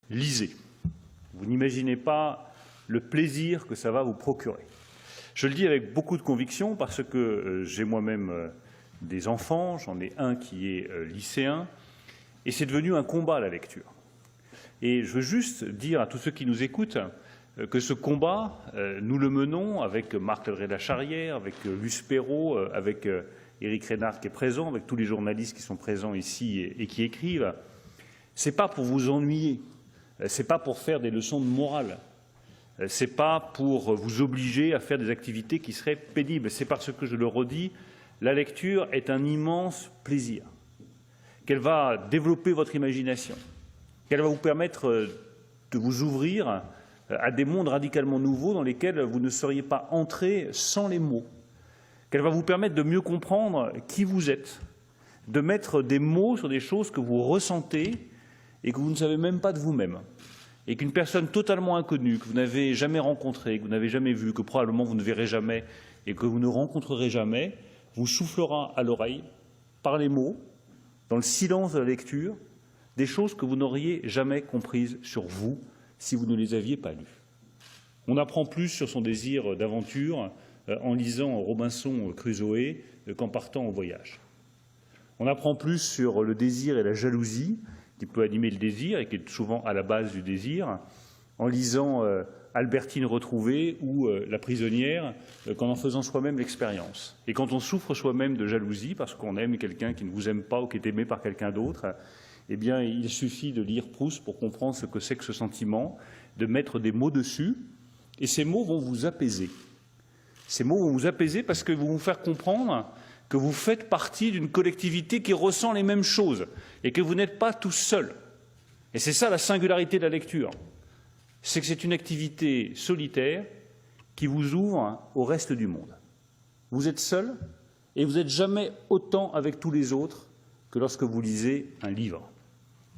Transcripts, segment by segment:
lisez. Vous n'imaginez pas le plaisir que ça va vous procurer. Je le dis avec beaucoup de conviction parce que j'ai moi-même des enfants, j'en ai un qui est lycéen, et c'est devenu un combat la lecture. Et je veux juste dire à tous ceux qui nous écoutent que ce combat, nous le menons avec Marc Ledré-Lacharrière, avec Luce Perrault, avec Éric Reynard qui est présent, avec tous les journalistes qui sont présents ici et qui écrivent. Ce n'est pas pour vous ennuyer, ce n'est pas pour faire des leçons de morale, ce n'est pas pour vous obliger à faire des activités qui seraient pénibles, c'est parce que, je le redis, la lecture est un immense plaisir, qu'elle va développer votre imagination, qu'elle va vous permettre de vous ouvrir à des mondes radicalement nouveaux dans lesquels vous ne seriez pas entré sans les mots, qu'elle va vous permettre de mieux comprendre qui vous êtes, de mettre des mots sur des choses que vous ressentez et que vous ne savez même pas de vous-même, et qu'une personne totalement inconnue, que vous n'avez jamais rencontrée, que vous n'avez jamais vue, que probablement vous ne verrez jamais et que vous ne rencontrerez jamais, vous soufflera à l'oreille, par les mots, dans le silence de la lecture, des choses que vous n'auriez jamais comprises sur vous si vous ne les aviez pas lues. On apprend plus sur son désir d'aventure en lisant Robinson Crusoe qu'en partant en voyage. On apprend plus sur le désir et la jalousie qui peut animer le désir et qui est souvent à la base du désir, en lisant Albertine retrouvée ou La prisonnière, qu'en faisant soi-même l'expérience. Et quand on souffre soi-même de jalousie parce qu'on aime quelqu'un qui ne vous aime pas ou qui est aimé par quelqu'un d'autre, eh bien, il suffit de lire Proust pour comprendre ce que c'est que ce sentiment, de mettre des mots dessus, et ces mots vont vous apaiser. Ces mots vont vous apaiser parce que vont vous faire comprendre que vous faites partie d'une collectivité qui ressent les mêmes choses et que vous n'êtes pas tout seul. Et c'est ça la singularité de la lecture. C'est que c'est une activité solitaire qui vous ouvre au reste du monde. Vous êtes seul et vous n'êtes jamais autant avec tous les autres que lorsque vous lisez un livre.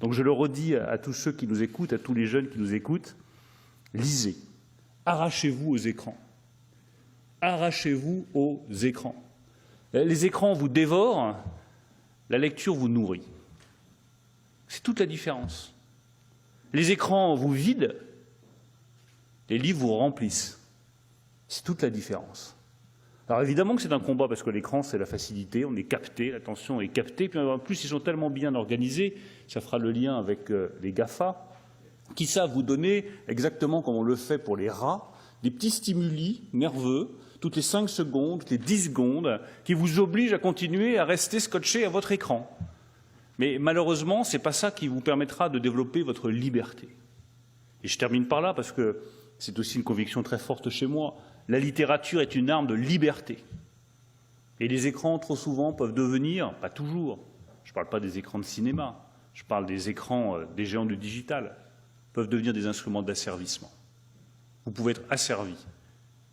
Donc je le redis à tous ceux qui nous écoutent, à tous les jeunes qui nous écoutent, lisez, arrachez-vous aux écrans. Arrachez-vous aux écrans. Les écrans vous dévorent, la lecture vous nourrit. C'est toute la différence. Les écrans vous vident, les livres vous remplissent. C'est toute la différence. Alors évidemment que c'est un combat parce que l'écran c'est la facilité, on est capté, l'attention est captée, puis en plus ils sont tellement bien organisés, ça fera le lien avec les GAFA, qui savent vous donner, exactement comme on le fait pour les rats, des petits stimuli nerveux, toutes les 5 secondes, toutes les 10 secondes, qui vous obligent à continuer à rester scotché à votre écran. Mais malheureusement, ce n'est pas ça qui vous permettra de développer votre liberté. Et je termine par là parce que c'est aussi une conviction très forte chez moi. La littérature est une arme de liberté. Et les écrans, trop souvent, peuvent devenir, pas toujours, je ne parle pas des écrans de cinéma, je parle des écrans des géants du digital, peuvent devenir des instruments d'asservissement. Vous pouvez être asservi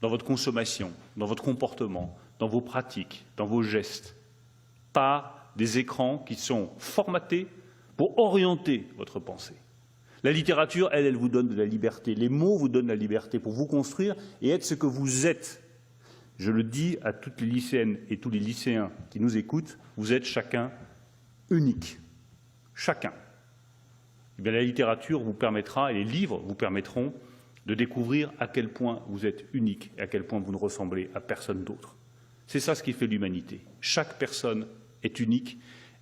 dans votre consommation, dans votre comportement, dans vos pratiques, dans vos gestes, par des écrans qui sont formatés pour orienter votre pensée. La littérature, elle vous donne de la liberté. Les mots vous donnent la liberté pour vous construire et être ce que vous êtes. Je le dis à toutes les lycéennes et tous les lycéens qui nous écoutent, vous êtes chacun unique. Chacun. Eh bien, la littérature vous permettra, et les livres vous permettront, de découvrir à quel point vous êtes unique et à quel point vous ne ressemblez à personne d'autre. C'est ça ce qui fait l'humanité. Chaque personne est unique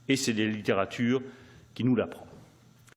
et c'est la littérature qui nous l'apprend.